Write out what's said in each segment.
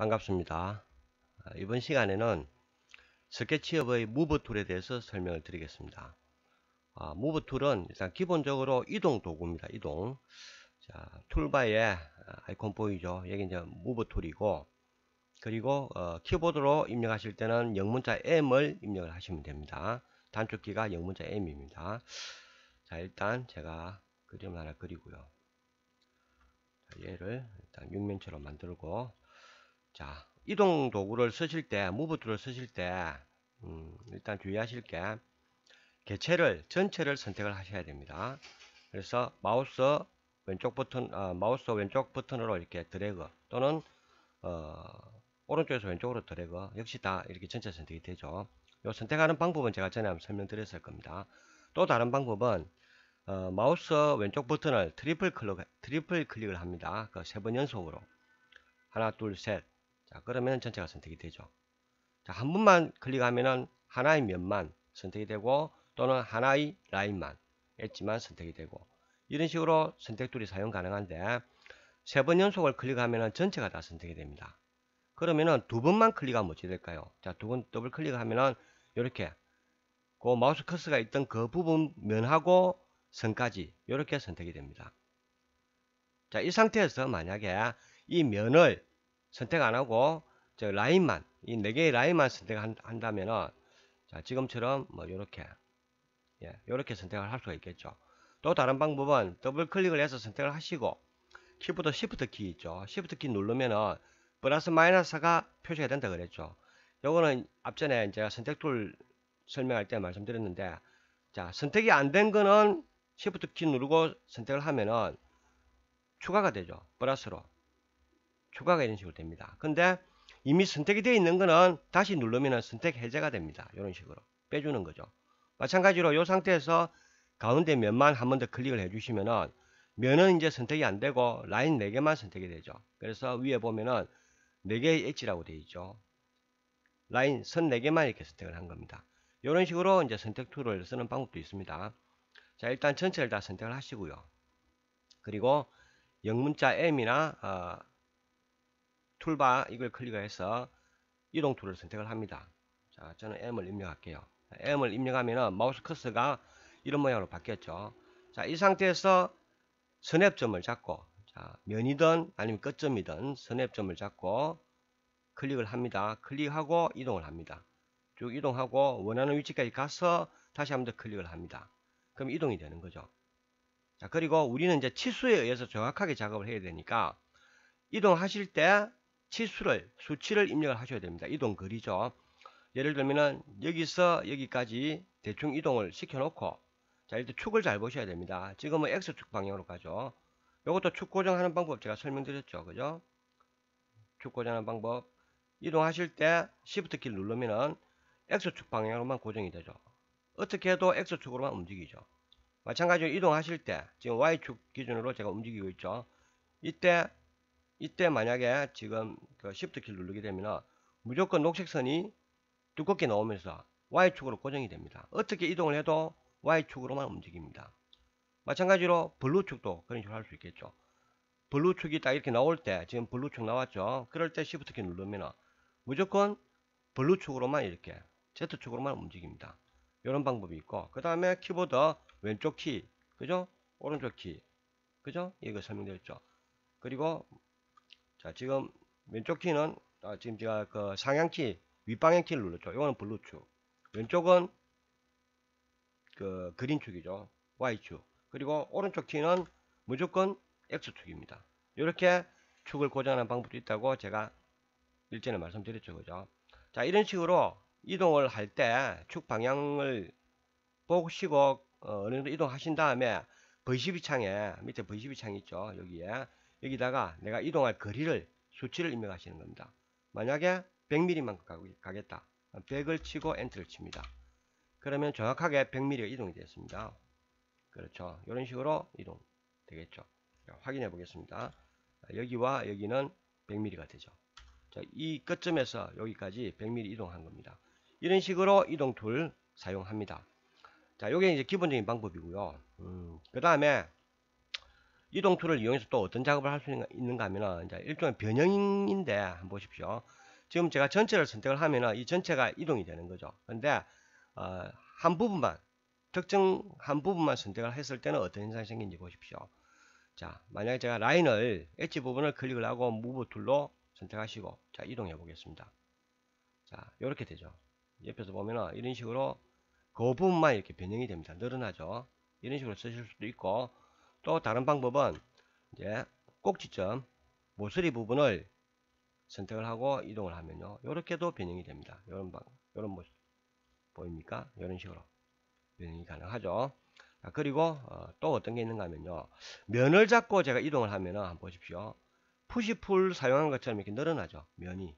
반갑습니다. 이번 시간에는 스케치업의 무브 툴에 대해서 설명을 드리겠습니다. 무브 툴은 일단 기본적으로 이동 도구입니다. 이동. 자, 툴바에 아이콘 보이죠? 여기 이제 무브 툴이고, 그리고 키보드로 입력하실 때는 영문자 M을 입력을 하시면 됩니다. 단축키가 영문자 M입니다. 자, 일단 제가 그림을 하나 그리고요. 자, 얘를 일단 육면체로 만들고, 자, 이동 도구를 쓰실 때, 무브 툴을 쓰실 때, 일단 주의하실 게, 개체를, 전체를 선택을 하셔야 됩니다. 그래서 마우스 왼쪽 버튼으로 이렇게 드래그, 또는, 오른쪽에서 왼쪽으로 드래그, 역시 다 이렇게 전체 선택이 되죠. 요 선택하는 방법은 제가 전에 한번 설명드렸을 겁니다. 또 다른 방법은, 마우스 왼쪽 버튼을 트리플 클릭을 합니다. 그 3번 연속으로. 하나, 둘, 셋. 자, 그러면 전체가 선택이 되죠. 자, 한 번만 클릭하면은 하나의 면만 선택이 되고, 또는 하나의 라인만, 엣지만 선택이 되고, 이런 식으로 선택 툴이 사용 가능한데, 3번 연속을 클릭하면은 전체가 다 선택이 됩니다. 그러면은 2번만 클릭하면 어찌 될까요? 자, 2번 더블 클릭하면은 이렇게 그 마우스 커서가 있던 그 부분 면하고 선까지 이렇게 선택이 됩니다. 자, 이 상태에서 만약에 이 면을 선택 안 하고 저 라인만, 이 4개의 라인만 선택한다면은, 자, 지금처럼 뭐 요렇게, 요렇게 선택을 할 수가 있겠죠. 또 다른 방법은 더블 클릭을 해서 선택을 하시고, 키보드 시프트 키 있죠. 시프트 키 누르면은 플러스 마이너스가 표시가 된다 그랬죠. 요거는 앞전에 제가 선택 툴 설명할 때 말씀드렸는데, 자, 선택이 안 된 거는 시프트 키 누르고 선택을 하면은 추가가 되죠. 플러스로 추가가 이런 식으로 됩니다. 근데 이미 선택이 되어 있는 거는 다시 누르면 선택 해제가 됩니다. 이런 식으로 빼주는 거죠. 마찬가지로 이 상태에서 가운데 면만 한 번 더 클릭을 해주시면은 면은 이제 선택이 안 되고 라인 4개만 선택이 되죠. 그래서 위에 보면은 4개의 엣지라고 되어 있죠. 라인 선 4개만 이렇게 선택을 한 겁니다. 이런 식으로 이제 선택 툴을 쓰는 방법도 있습니다. 자, 일단 전체를 다 선택을 하시고요. 그리고 영문자 M이나 툴바 이걸 클릭해서 이동 툴을 선택을 합니다. 자, 저는 M을 입력할게요. M을 입력하면 마우스 커서가 이런 모양으로 바뀌었죠. 자, 이 상태에서 선앱점을 잡고, 자, 면이든 아니면 끝점이든 선앱점을 잡고 클릭을 합니다. 클릭하고 이동을 합니다. 쭉 이동하고 원하는 위치까지 가서 다시 한 번 더 클릭을 합니다. 그럼 이동이 되는 거죠. 자, 그리고 우리는 이제 치수에 의해서 정확하게 작업을 해야 되니까 이동하실 때 수치를 입력을 하셔야 됩니다. 이동 거리죠. 예를 들면은 여기서 여기까지 대충 이동을 시켜 놓고, 자, 일단 축을 잘 보셔야 됩니다. 지금은 X축 방향으로 가죠. 이것도 축 고정하는 방법 제가 설명드렸죠. 그죠? 축 고정하는 방법. 이동하실 때 Shift 키를 누르면은 X축 방향으로만 고정이 되죠. 어떻게 해도 X축으로만 움직이죠. 마찬가지로 이동하실 때 지금 Y축 기준으로 제가 움직이고 있죠. 이때 만약에 지금 그 Shift 키를 누르게 되면 무조건 녹색 선이 두껍게 나오면서 Y축으로 고정이 됩니다. 어떻게 이동을 해도 Y축으로만 움직입니다. 마찬가지로 블루축도 그런 식으로 할 수 있겠죠. 블루축이 딱 이렇게 나올 때 지금 블루축 나왔죠. 그럴 때 Shift 키 누르면 무조건 블루축으로만 이렇게 Z축으로만 움직입니다. 이런 방법이 있고, 그 다음에 키보드 왼쪽 키, 그죠? 오른쪽 키, 그죠? 이거 설명드렸죠. 그리고 자, 지금 왼쪽 키는 지금 제가 그 상향키 윗방향 키를 눌렀죠. 이거는 블루축, 왼쪽은 그 그린축이죠. Y축. 그리고 오른쪽 키는 무조건 X축입니다. 이렇게 축을 고정하는 방법도 있다고 제가 일전에 말씀드렸죠. 그죠? 자, 이런 식으로 이동을 할 때 축 방향을 보시고 어느 정도 이동하신 다음에 V12 창에 밑에 V12 창이 있죠. 여기다가 내가 이동할 거리를 수치를 입력하시는 겁니다. 만약에 100mm만 가겠다. 100을 치고 엔터를 칩니다. 그러면 정확하게 100mm가 이동이 됐습니다. 그렇죠. 이런 식으로 이동 되겠죠. 확인해 보겠습니다. 여기와 여기는 100mm가 되죠. 자, 이 끝점에서 여기까지 100mm 이동한 겁니다. 이런 식으로 이동 툴 사용합니다. 자, 요게 이제 기본적인 방법이고요. 그 다음에 이동 툴을 이용해서 또 어떤 작업을 할 수 있는가 하면은 이제 일종의 변형인데 한번 보십시오. 지금 제가 전체를 선택을 하면은 이 전체가 이동이 되는 거죠. 근데 한 부분만 특정 한 부분만 선택을 했을 때는 어떤 현상이 생긴지 보십시오. 자, 만약에 제가 라인을 엣지 부분을 클릭을 하고 무브 툴로 선택하시고 자 이동해 보겠습니다. 자 이렇게 되죠. 옆에서 보면은 이런 식으로 그 부분만 이렇게 변형이 됩니다. 늘어나죠. 이런 식으로 쓰실 수도 있고 또 다른 방법은 이제 꼭지점 모서리 부분을 선택을 하고 이동을 하면요 이렇게도 변형이 됩니다. 이런 모습 보입니까? 이런 식으로 변형이 가능하죠. 자, 그리고 또 어떤 게 있는가 하면요 면을 잡고 제가 이동을 하면은 한번 보십시오. 푸시풀 사용한 것처럼 이렇게 늘어나죠. 면이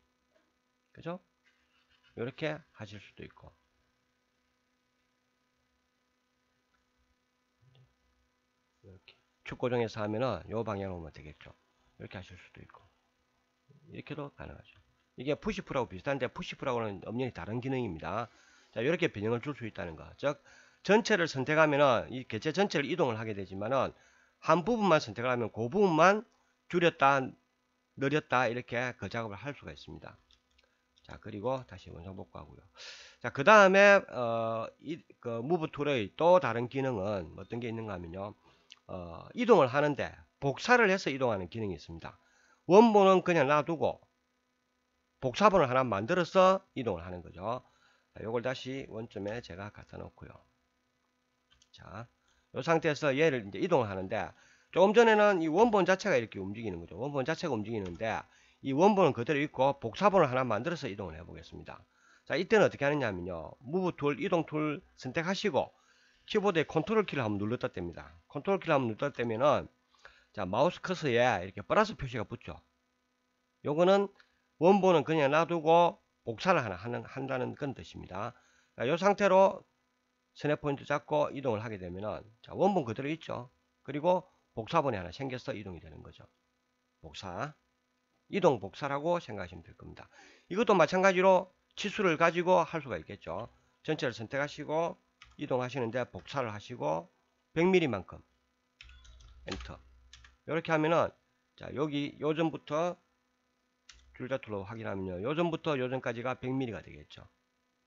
그죠? 이렇게 하실 수도 있고 이렇게 축 고정해서 하면은 요 방향으로 오면 되겠죠. 이렇게 하실 수도 있고 이렇게도 가능하죠. 이게 푸시풀하고 비슷한데 푸시풀하고는 엄연히 다른 기능입니다. 자, 이렇게 변형을 줄 수 있다는 거. 즉 전체를 선택하면은 이 개체 전체를 이동을 하게 되지만은 한 부분만 선택을 하면 그 부분만 줄였다 늘렸다 이렇게 그 작업을 할 수가 있습니다. 자, 그리고 다시 원상 복구하고요. 자, 그 다음에 그 무브 툴의 또 다른 기능은 어떤 게 있는가 하면요. 이동을 하는데 복사를 해서 이동하는 기능이 있습니다. 원본은 그냥 놔두고 복사본을 하나 만들어서 이동을 하는 거죠. 자, 요걸 다시 원점에 제가 갖다 놓고요. 자, 이 상태에서 얘를 이제 이동을 하는데 조금 전에는 이 원본 자체가 이렇게 움직이는 거죠. 원본 자체가 움직이는데 이 원본은 그대로 있고 복사본을 하나 만들어서 이동을 해 보겠습니다. 자, 이때는 어떻게 하느냐면요. 무브 툴, 이동 툴 선택하시고 키보드에 컨트롤 키를 한번 눌렀다 뗍니다. 컨트롤 키를 한번 눌렀다 떼면은 자, 마우스 커서에 이렇게 플러스 표시가 붙죠. 요거는 원본은 그냥 놔두고 복사를 하나 한다는 그런 뜻입니다. 자, 요 상태로 스냅 포인트 잡고 이동을 하게 되면은 자, 원본 그대로 있죠. 그리고 복사본이 하나 생겨서 이동이 되는 거죠. 복사. 이동 복사라고 생각하시면 될 겁니다. 이것도 마찬가지로 치수를 가지고 할 수가 있겠죠. 전체를 선택하시고 이동하시는데 복사를 하시고 100mm만큼 엔터. 이렇게 하면은 자, 여기 요전부터 줄자 툴로 확인하면요. 요전부터 요전까지가 100mm가 되겠죠.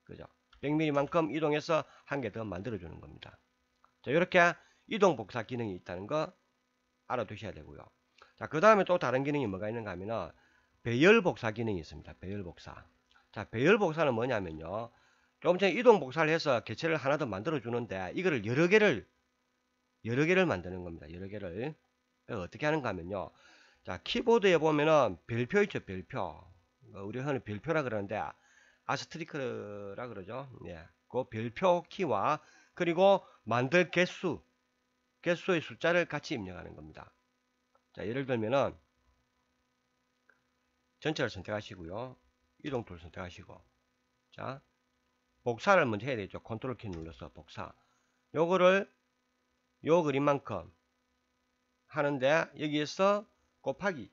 그죠? 100mm만큼 이동해서 한 개 더 만들어 주는 겁니다. 자, 이렇게 이동 복사 기능이 있다는 거 알아두셔야 되고요. 자, 그 다음에 또 다른 기능이 뭐가 있는가 하면은 배열 복사 기능이 있습니다. 배열 복사. 자, 배열 복사는 뭐냐면요. 조금 전에 이동 복사를 해서 개체를 하나 더 만들어 주는데 이거를 여러 개를 만드는 겁니다. 여러 개를. 어떻게 하는가 하면요. 자, 키보드에 보면은 별표 있죠, 별표. 우리 흔히 별표라 그러는데 아스트리크라 그러죠. 예. 그 별표 키와 그리고 만들 개수의 숫자를 같이 입력하는 겁니다. 자, 예를 들면은 전체를 선택하시고요. 이동 툴 선택하시고 자, 복사를 먼저 해야 되죠. 컨트롤 키 눌러서 복사. 요거를 요 그림만큼 하는데 여기에서 곱하기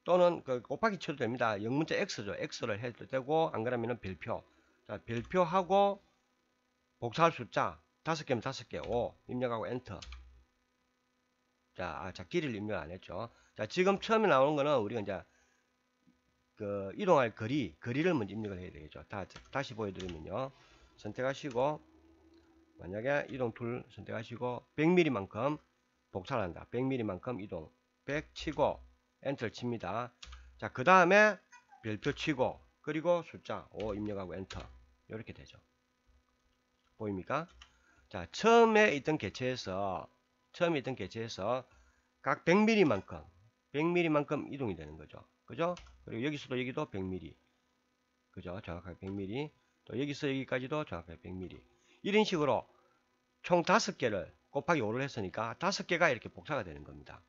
또는 그 곱하기 쳐도 됩니다. 영문자 X죠. X를 해도 되고 안 그러면은 별표. 자, 별표하고 복사할 숫자 5개면 5개 5 입력하고 엔터. 자, 길이를 입력 안 했죠. 자, 지금 처음에 나오는 거는 우리가 이제 그 이동할 거리를 먼저 입력을 해야 되겠죠. 다시 보여드리면요. 선택하시고 만약에 이동 툴 선택하시고 100mm만큼 복사를 한다. 100mm만큼 이동 100 치고 엔터를 칩니다. 자, 그 다음에 별표 치고 그리고 숫자 5 입력하고 엔터. 이렇게 되죠. 보입니까? 자, 처음에 있던 개체에서 각 100mm만큼 이동이 되는 거죠. 그죠? 그리고 여기서도 여기도 100mm. 그죠? 정확하게 100mm. 또 여기서 여기까지도 정확하게 100mm. 이런 식으로 총 5개를 곱하기 5를 했으니까 5개가 이렇게 복사가 되는 겁니다.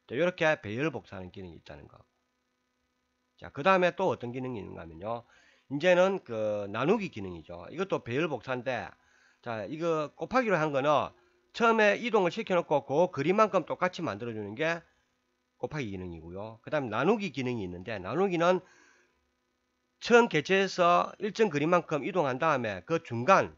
자, 이렇게 배열 복사하는 기능이 있다는 거. 자, 그 다음에 또 어떤 기능이 있는가 하면요. 이제는 그 나누기 기능이죠. 이것도 배열 복사인데, 자, 이거 곱하기로 한 거는 처음에 이동을 시켜놓고 그 그림만큼 똑같이 만들어주는 게 곱하기 기능이고요. 그 다음 나누기 기능이 있는데, 나누기는 처음 개체에서 일정 그림만큼 이동한 다음에 그 중간,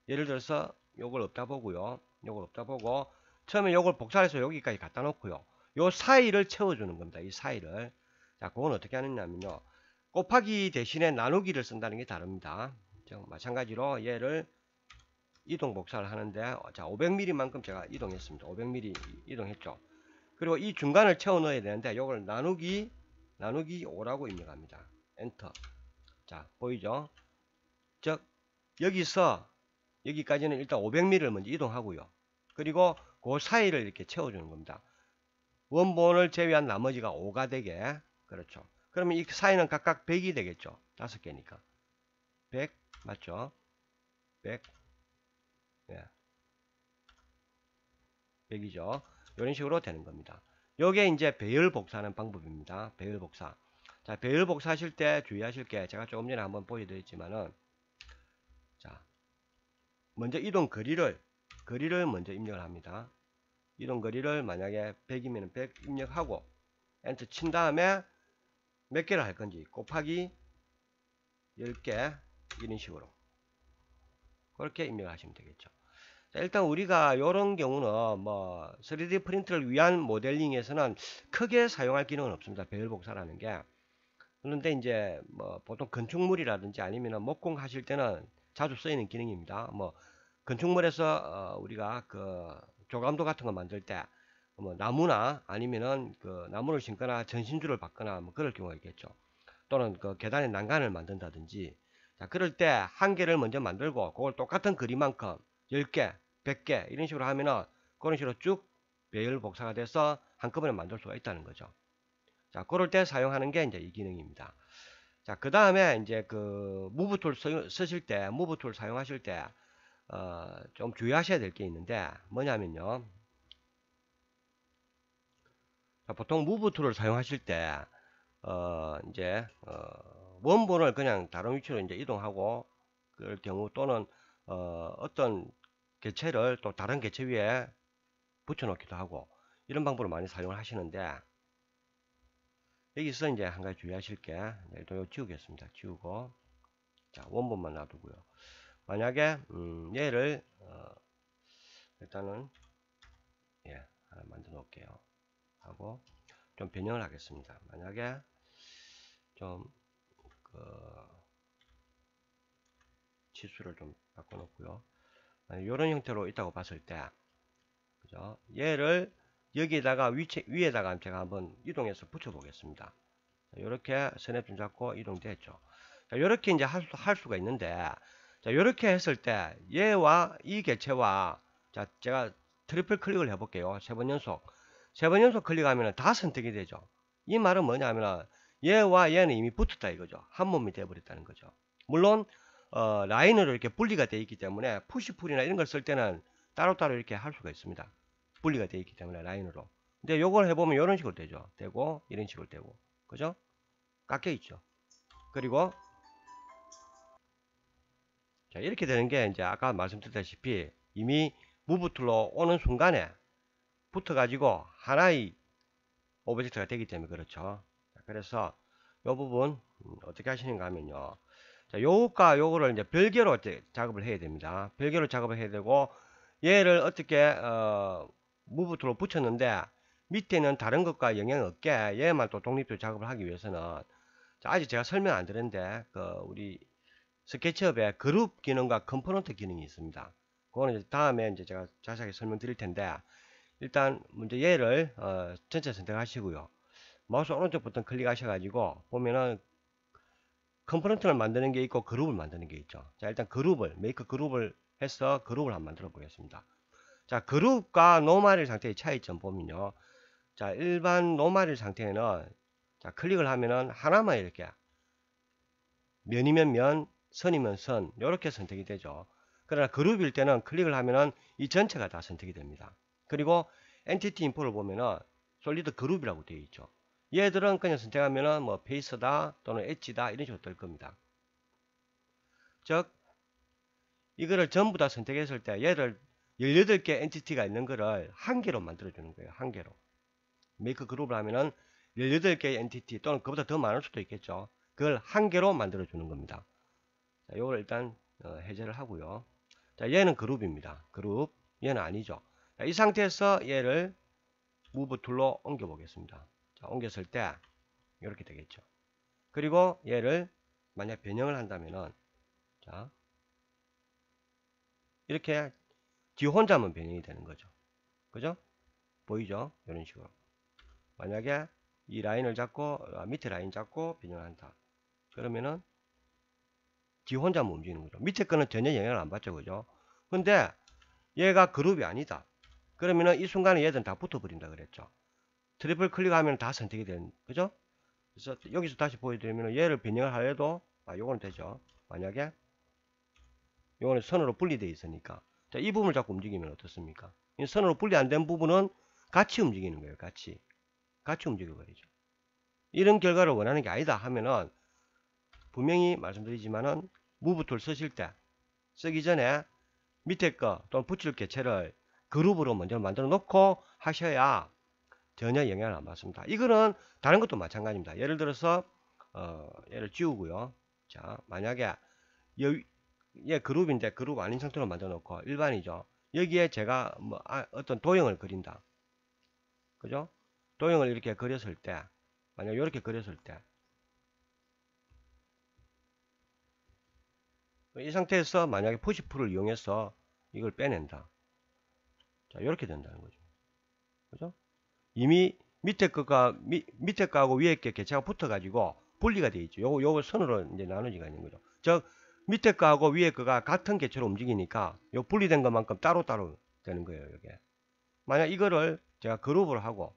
예를 들어서 요걸 없다 보고요. 요걸 없다 보고 처음에 요걸 복사해서 여기까지 갖다 놓고요. 요 사이를 채워주는 겁니다. 이 사이를. 자, 그건 어떻게 하느냐면요. 곱하기 대신에 나누기를 쓴다는 게 다릅니다. 마찬가지로 얘를 이동 복사를 하는데, 자, 500mm만큼 제가 이동했습니다. 500mm 이동했죠. 그리고 이 중간을 채워 넣어야 되는데, 요걸 나누기 5라고 입력합니다. 엔터. 자, 보이죠? 즉, 여기서 여기까지는 일단 500mm를 먼저 이동하고요. 그리고 그 사이를 이렇게 채워주는 겁니다. 원본을 제외한 나머지가 5가 되게. 그렇죠. 그러면 이 사이는 각각 100이 되겠죠. 5개니까. 100, 맞죠? 100. 예. 100이죠. 이런 식으로 되는 겁니다. 요게 이제 배열 복사하는 방법입니다. 배열 복사. 자, 배열 복사하실 때 주의하실 게 제가 조금 전에 한번 보여드렸지만은, 자, 먼저 이동 거리를 먼저 입력을 합니다. 이동 거리를 만약에 100이면 100 입력하고 엔터 친 다음에 몇 개를 할 건지 곱하기 10개 이런 식으로 그렇게 입력을 하시면 되겠죠. 자, 일단 우리가 이런 경우는 뭐 3D 프린트를 위한 모델링에서는 크게 사용할 기능은 없습니다. 배열 복사라는 게. 그런데 이제 뭐 보통 건축물이라든지 아니면 목공 하실 때는 자주 쓰이는 기능입니다. 뭐 건축물에서 우리가 그 조감도 같은 거 만들 때 뭐 나무나 아니면은 그 나무를 심거나 전신줄을 받거나 뭐 그럴 경우가 있겠죠. 또는 그 계단의 난간을 만든다든지. 자, 그럴 때 한 개를 먼저 만들고 그걸 똑같은 거리만큼 10개, 100개 이런 식으로 하면은 그런 식으로 쭉 배열 복사가 돼서 한꺼번에 만들 수가 있다는 거죠. 자, 그럴 때 사용하는 게 이제 이 기능입니다. 자, 그 다음에 이제 그 무브 툴 쓰실 때, 무브 툴 사용하실 때, 좀 주의하셔야 될 게 있는데, 뭐냐면요. 자, 보통 무브 툴을 사용하실 때, 이제, 원본을 그냥 다른 위치로 이제 이동하고, 그럴 경우 또는, 어떤 개체를 또 다른 개체 위에 붙여놓기도 하고, 이런 방법을 많이 사용을 하시는데, 여기서 이제 한 가지 주의하실 게, 일단 이거 지우겠습니다. 지우고, 자, 원본만 놔두고요. 만약에, 얘를, 일단은, 예, 하나 만들어 놓을게요. 하고, 좀 변형을 하겠습니다. 만약에, 좀, 그, 치수를 좀 바꿔놓고요. 이런 형태로 있다고 봤을 때, 그죠? 얘를 여기에다가 위에다가 제가 한번 이동해서 붙여보겠습니다. 이렇게 스냅 좀 잡고 이동됐죠. 자, 이렇게 이제 할 수가 있는데, 자, 이렇게 했을 때 얘와 이 개체와 자, 제가 트리플 클릭을 해볼게요. 3번 연속. 3번 연속 클릭하면 다 선택이 되죠. 이 말은 뭐냐면 얘와 얘는 이미 붙었다 이거죠. 한 몸이 되어버렸다는 거죠. 물론 라인으로 이렇게 분리가 되어 있기 때문에 푸시풀이나 이런 걸 쓸 때는 따로따로 이렇게 할 수가 있습니다. 분리가 되어 있기 때문에 라인으로. 근데 요걸 해보면 이런 식으로 되죠. 되고 이런 식으로 되고, 그죠? 깎여 있죠. 그리고 자, 이렇게 되는 게 이제 아까 말씀드렸다시피 이미 무브 툴로 오는 순간에 붙어 가지고 하나의 오브젝트가 되기 때문에 그렇죠. 자, 그래서 이 부분 어떻게 하시는가 하면요. 자, 요거과 요거를 이제 별개로 작업을 해야 됩니다. 별개로 작업을 해야 되고 얘를 어떻게 무브 툴로 붙였는데 밑에는 다른 것과 영향 없게 얘만 또 독립적으로 작업을 하기 위해서는 자, 아직 제가 설명 안 드렸는데 그 우리 스케치업에 그룹 기능과 컴포넌트 기능이 있습니다. 그거는 이제 다음에 이제 제가 자세하게 설명드릴 텐데 일단 먼저 얘를 전체 선택하시고요. 마우스 오른쪽 버튼 클릭하셔가지고 보면은 컴포넌트를 만드는 게 있고 그룹을 만드는 게 있죠. 자, 일단 그룹을 메이크 그룹을 해서 그룹을 한번 만들어 보겠습니다. 자, 그룹과 노멀일 상태의 차이점 보면요. 자, 일반 노멀일 상태에는 자, 클릭을 하면은 하나만 이렇게 면이면 면, 선이면 선 이렇게 선택이 되죠. 그러나 그룹일 때는 클릭을 하면은 이 전체가 다 선택이 됩니다. 그리고 엔티티 인포를 보면은 솔리드 그룹이라고 되어 있죠. 얘들은 그냥 선택하면은 뭐 페이스다 또는 엣지다 이런 식으로 뜰 겁니다. 즉 이거를 전부 다 선택했을 때 얘를 18개 엔티티가 있는 거를 한 개로 만들어 주는 거예요. 한 개로. 메이크 그룹을 하면은 18개의 엔티티 또는 그보다 더 많을 수도 있겠죠. 그걸 한 개로 만들어 주는 겁니다. 자, 요걸 일단 해제를 하고요. 자, 얘는 그룹입니다. 그룹. 얘는 아니죠. 자, 이 상태에서 얘를 무브 툴로 옮겨 보겠습니다. 자, 옮겼을 때 이렇게 되겠죠. 그리고 얘를 만약 변형을 한다면은, 자, 이렇게 뒤 혼자만 변형이 되는 거죠. 그죠? 보이죠? 이런 식으로. 만약에 이 라인을 잡고, 밑에 라인 잡고 변형을 한다. 그러면은 뒤 혼자만 움직이는 거죠. 밑에 거는 전혀 영향을 안 받죠. 그죠? 근데 얘가 그룹이 아니다. 그러면은 이 순간에 얘들은 다 붙어버린다 그랬죠. 트리플 클릭하면 다 선택이 되는, 그죠? 그래서 여기서 다시 보여드리면 얘를 변형을 하려도, 요거는 되죠. 만약에 요거는 선으로 분리되어 있으니까. 자, 이 부분을 자꾸 움직이면 어떻습니까? 이 선으로 분리 안 된 부분은 같이 움직이는 거예요. 같이 움직여버리죠. 이런 결과를 원하는 게 아니다 하면은, 분명히 말씀드리지만은 무브 툴 쓰실 때 쓰기 전에 밑에 거 또는 붙일 개체를 그룹으로 먼저 만들어 놓고 하셔야 전혀 영향을 안 받습니다. 이거는 다른 것도 마찬가지입니다. 예를 들어서 얘를 지우고요. 자, 만약에 얘 그룹인데 그룹 아닌 상태로 만들어 놓고 일반이죠. 여기에 제가 어떤 도형을 그린다. 그죠? 도형을 이렇게 그렸을 때, 만약 이렇게 그렸을 때, 이 상태에서 만약에 푸시풀을 이용해서 이걸 빼낸다. 자, 이렇게 된다는 거죠. 그죠? 이미 밑에 거하고 위에 게 개체가 붙어가지고 분리가 되어 있죠. 요거 선으로 이제 나누지가 있는 거죠. 즉, 밑에 거하고 위에 거가 같은 개체로 움직이니까 요 분리된 것만큼 따로따로 되는 거예요. 이게. 만약 이거를 제가 그룹으로 하고,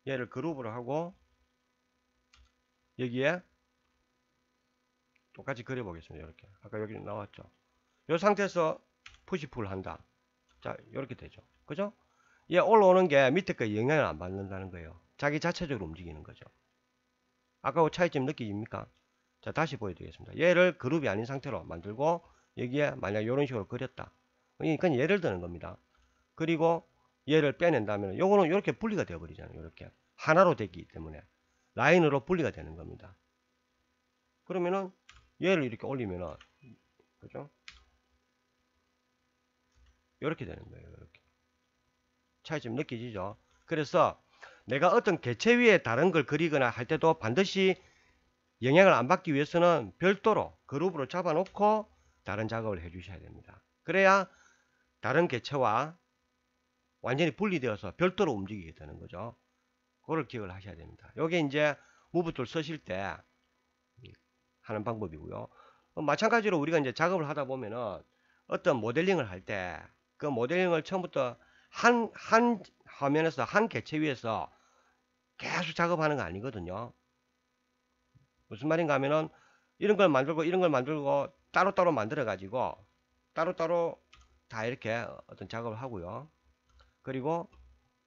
얘를 그룹으로 하고, 여기에 똑같이 그려보겠습니다. 이렇게. 아까 여기 나왔죠. 이 상태에서 푸시풀 한다. 자, 이렇게 되죠. 그죠? 얘 올라오는 게 밑에 거 영향을 안 받는다는 거예요. 자기 자체적으로 움직이는 거죠. 아까하고 차이점 느끼십니까? 자, 다시 보여드리겠습니다. 얘를 그룹이 아닌 상태로 만들고, 여기에 만약 이런 식으로 그렸다. 그러니까 예를 드는 겁니다. 그리고 얘를 빼낸다면 요거는 이렇게 분리가 되어 버리잖아요. 이렇게 하나로 되기 때문에 라인으로 분리가 되는 겁니다. 그러면은 얘를 이렇게 올리면은, 그죠? 이렇게 되는 거예요. 이렇게 차이점 느끼시죠? 그래서 내가 어떤 개체 위에 다른 걸 그리거나 할 때도 반드시 영향을 안 받기 위해서는 별도로 그룹으로 잡아놓고 다른 작업을 해 주셔야 됩니다. 그래야 다른 개체와 완전히 분리되어서 별도로 움직이게 되는 거죠. 그걸 기억을 하셔야 됩니다. 요게 이제 무브 툴 쓰실 때 하는 방법이고요. 마찬가지로 우리가 이제 작업을 하다 보면은 어떤 모델링을 할 때 그 모델링을 처음부터 한 화면에서 한 개체 위에서 계속 작업하는 거 아니거든요. 무슨 말인가 하면은 이런 걸 만들고 따로따로 만들어 가지고 따로따로 다 이렇게 어떤 작업을 하고요. 그리고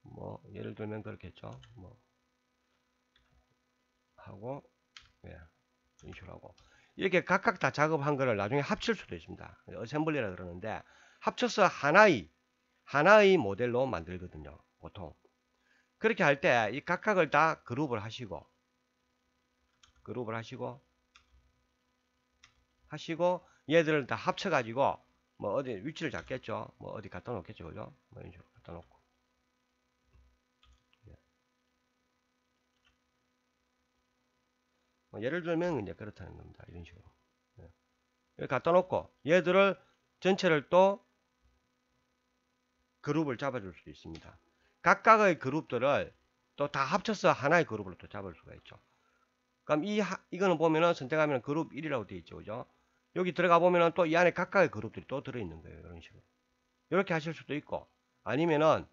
뭐 예를 들면 그렇겠죠. 뭐 하고, 예, 이런 식으로 하고 이렇게 각각 다 작업한 거를 나중에 합칠 수도 있습니다. 어셈블리라 그러는데 합쳐서 하나의 모델로 만들거든요. 보통 그렇게 할 때 이 각각을 다 그룹을 하시고 얘들을 다 합쳐 가지고 뭐 어디 위치를 잡겠죠. 뭐 어디 갖다 놓겠죠. 그죠? 뭐 이런 식으로 갖다 놓고, 뭐 예를 들면 이제 그렇다는 겁니다. 이런 식으로. 여기 갖다 놓고 얘들을 전체를 또 그룹을 잡아줄 수도 있습니다. 각각의 그룹들을 또 다 합쳐서 하나의 그룹으로 또 잡을 수가 있죠. 그럼 이거는 보면은 선택하면 그룹 1이라고 되어 있죠. 그죠? 여기 들어가 보면은 또 이 안에 각각의 그룹들이 또 들어있는 거예요. 이런 식으로. 이렇게 하실 수도 있고, 아니면은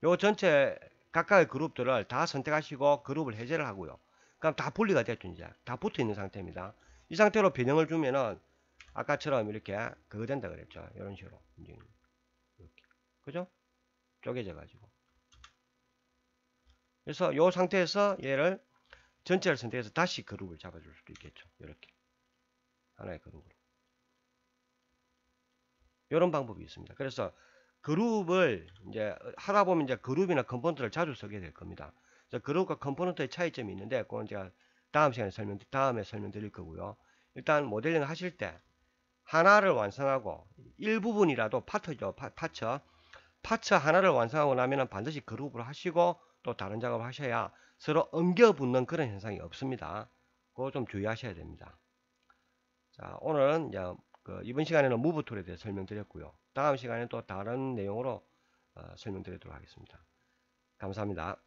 요 전체 각각의 그룹들을 다 선택하시고 그룹을 해제를 하고요. 그럼 다 분리가 됐죠. 이제 다 붙어 있는 상태입니다. 이 상태로 변형을 주면은 아까처럼 이렇게 그거 된다 그랬죠. 이런 식으로. 이렇게. 그죠? 쪼개져 가지고. 그래서 이 상태에서 얘를 전체를 선택해서 다시 그룹을 잡아줄 수도 있겠죠. 이렇게 하나의 그룹으로. 이런 방법이 있습니다. 그래서 그룹을 이제 하다 보면 이제 그룹이나 컴포넌트를 자주 쓰게 될 겁니다. 그룹과 컴포넌트의 차이점이 있는데 그건 제가 다음에 설명드릴 거고요. 일단 모델링 하실 때 하나를 완성하고 일부분이라도 파트죠. 파트 파츠 하나를 완성하고 나면은 반드시 그룹을 하시고 또 다른 작업을 하셔야 서로 엉겨 붙는 그런 현상이 없습니다. 그거 좀 주의하셔야 됩니다. 자, 오늘은 이제 이번 시간에는 무브 툴에 대해 설명드렸고요. 다음 시간에 또 다른 내용으로 설명드리도록 하겠습니다. 감사합니다.